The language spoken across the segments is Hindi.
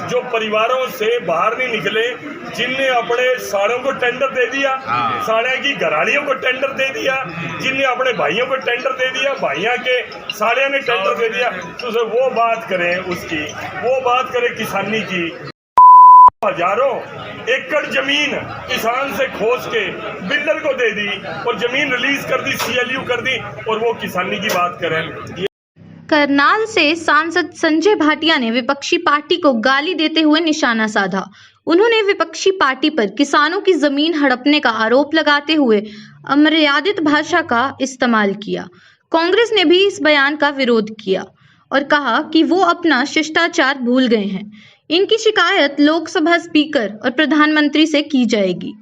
जो परिवारों से बाहर नहीं निकले, जिनने अपने साड़ों को टेंडर दे दिया, साड़े की घराड़ियों को टेंडर दे दिया, जिनने अपने भाइयों को टेंडर दे दिया, भाइयों के साड़े ने टेंडर दे दिया, तो सर वो बात करें उसकी, वो बात करें किसानी की। हजारों एकड़ जमीन किसान से खोज के बिल्डर को दे दी और जमीन रिलीज कर दी, CLU कर दी, और वो किसानी की बात करें। करनाल से सांसद संजय भाटिया ने विपक्षी पार्टी को गाली देते हुए निशाना साधा। उन्होंने विपक्षी पार्टी पर किसानों की जमीन हड़पने का आरोप लगाते हुए अमर्यादित भाषा का इस्तेमाल किया। कांग्रेस ने भी इस बयान का विरोध किया और कहा कि वो अपना शिष्टाचार भूल गए हैं। इनकी शिकायत लोकसभा स्पीकर और प्रधानमंत्री से की जाएगी।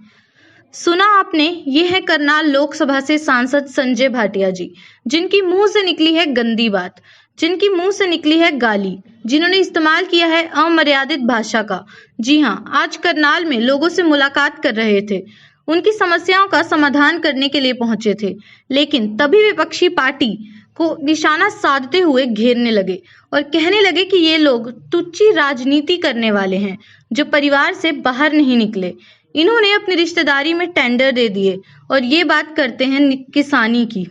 सुना आपने, ये है करनाल लोकसभा से सांसद संजय भाटिया जी, जिनकी मुंह से निकली है गंदी बात, जिनकी मुंह से निकली है गाली, जिन्होंने इस्तेमाल किया है अमर्यादित भाषा का। जी हां, आज करनाल में लोगों से मुलाकात कर रहे थे, उनकी समस्याओं का समाधान करने के लिए पहुंचे थे, लेकिन तभी विपक्षी पार्टी को निशाना साधते हुए घेरने लगे और कहने लगे कि ये लोग तुच्ची राजनीति करने वाले हैं जो परिवार से बाहर नहीं निकले। इन्होंने अपनी रिश्तेदारी में टेंडर दे दिए और ये बात करते हैं किसानी की।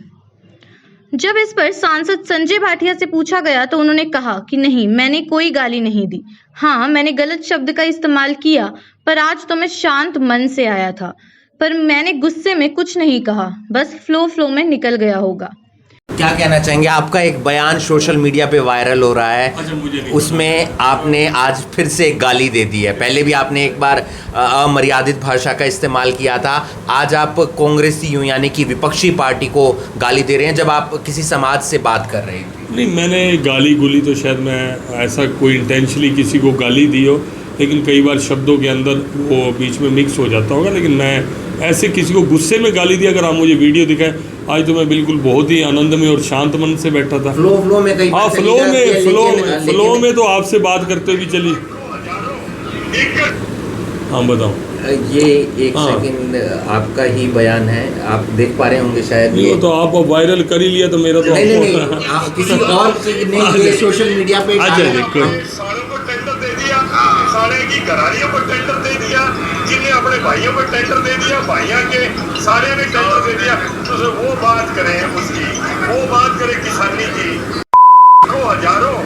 जब इस पर सांसद संजय भाटिया से पूछा गया तो उन्होंने कहा कि नहीं, मैंने कोई गाली नहीं दी। हाँ, मैंने गलत शब्द का इस्तेमाल किया, पर आज तो मैं शांत मन से आया था, पर मैंने गुस्से में कुछ नहीं कहा, बस फ्लो में निकल गया होगा। क्या कहना चाहेंगे? आपका एक बयान सोशल मीडिया पे वायरल हो रहा है, उसमें आपने आज फिर से एक गाली दे दी है। पहले भी आपने एक बार अमर्यादित भाषा का इस्तेमाल किया था, आज आप कांग्रेसी यानी कि विपक्षी पार्टी को गाली दे रहे हैं जब आप किसी समाज से बात कर रहे हैं। नहीं, मैंने गाली गुली तो शायद मैं ऐसा कोई इंटेंशनली किसी को गाली दी हो, लेकिन कई बार शब्दों के अंदर वो बीच में मिक्स हो जाता होगा, लेकिन मैं ऐसे किसी को गुस्से में गाली दी अगर आप मुझे वीडियो दिखाएं, आज तो मैं बिल्कुल बहुत ही आनंद में और शांत मन से बैठा था। फ्लो में कई हाँ, फ्लो में तो आपसे बात करते हुए चली। हाँ, बताओ। ये एक सेकंड आपका ही बयान है, आप देख पा रहे होंगे शायद। ये तो आप वायरल कर ही लिया तो मेरा तो नहीं, किसी और ने ये सोशल मीडिया पे साड़े की घराड़ियों को टेंडर दे दिया, जिन्हें अपने भाइयों को टेंडर दे दिया, भाइयों के साड़े ने टेंडर दे दिया, तो सर वो बात करें उसकी, वो बात करें किसानी की। हजारों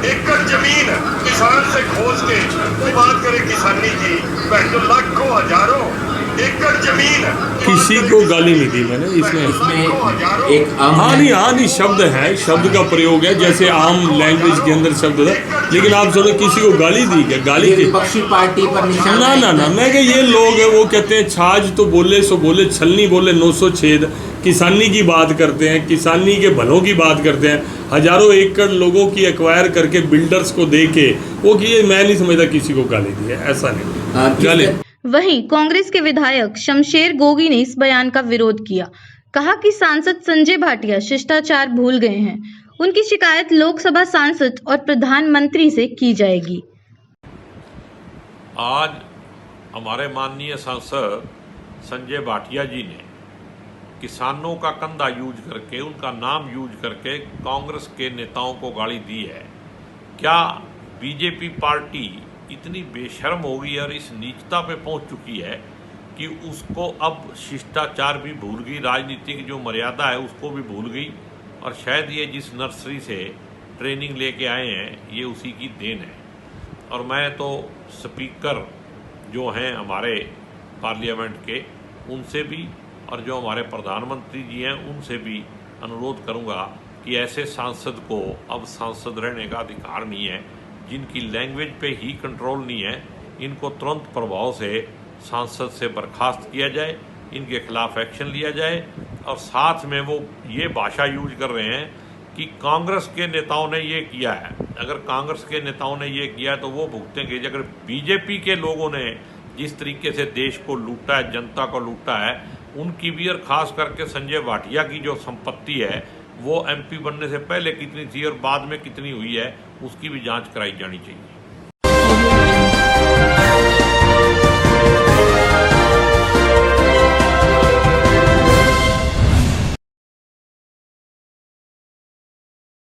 एकड़ जमीन किसान से खोज के वो बात करें किसानी की। जो लाखों हजारों एकड़ जमीन किसी को गाली नहीं दी मैंने। इसमें एक हानि शब्द है, शब्द का प्रयोग है, जैसे आम लैंग्वेज के अंदर शब्द है, लेकिन आप सुनो किसी को गाली दी क्या? गाली की विपक्षी पार्टी पर निशाना ना मैं क्या, ये लोग है वो कहते हैं छाछ तो बोले सो बोले, छलनी बोले 900 छेद। किसानी की बात करते हैं, किसानी के भलों की बात करते हैं, हजारों एकड़ लोगों की एक्वायर करके बिल्डर्स को दे के वो कि मैं नहीं समझता किसी को गाली दी है, ऐसा नहीं गाली। वहीं कांग्रेस के विधायक शमशेर गोगी ने इस बयान का विरोध किया, कहा कि सांसद संजय भाटिया शिष्टाचार भूल गए हैं। उनकी शिकायत लोकसभा सांसद और प्रधानमंत्री से की जाएगी। आज हमारे माननीय सांसद संजय भाटिया जी ने किसानों का कंधा यूज करके, उनका नाम यूज करके कांग्रेस के नेताओं को गाली दी है। क्या बीजेपी पार्टी इतनी बेशर्म हो गई और इस नीचता पे पहुंच चुकी है कि उसको अब शिष्टाचार भी भूल गई, राजनीतिक जो मर्यादा है उसको भी भूल गई, और शायद ये जिस नर्सरी से ट्रेनिंग लेके आए हैं ये उसी की देन है। और मैं तो स्पीकर जो हैं हमारे पार्लियामेंट के, उनसे भी और जो हमारे प्रधानमंत्री जी हैं उनसे भी अनुरोध करूंगा कि ऐसे सांसद को अब सांसद रहने का अधिकार नहीं है, जिनकी लैंग्वेज पे ही कंट्रोल नहीं है, इनको तुरंत प्रभाव से सांसद से बर्खास्त किया जाए, इनके खिलाफ एक्शन लिया जाए। और साथ में वो ये भाषा यूज कर रहे हैं कि कांग्रेस के नेताओं ने ये किया है। अगर कांग्रेस के नेताओं ने ये किया है तो वो भुगतेंगे। अगर बीजेपी के लोगों ने जिस तरीके से देश को लूटा है, जनता को लूटा है, उनकी भी, और खास करके संजय भाटिया की जो संपत्ति है वो MP बनने से पहले कितनी थी और बाद में कितनी हुई है, उसकी भी जांच कराई जानी चाहिए।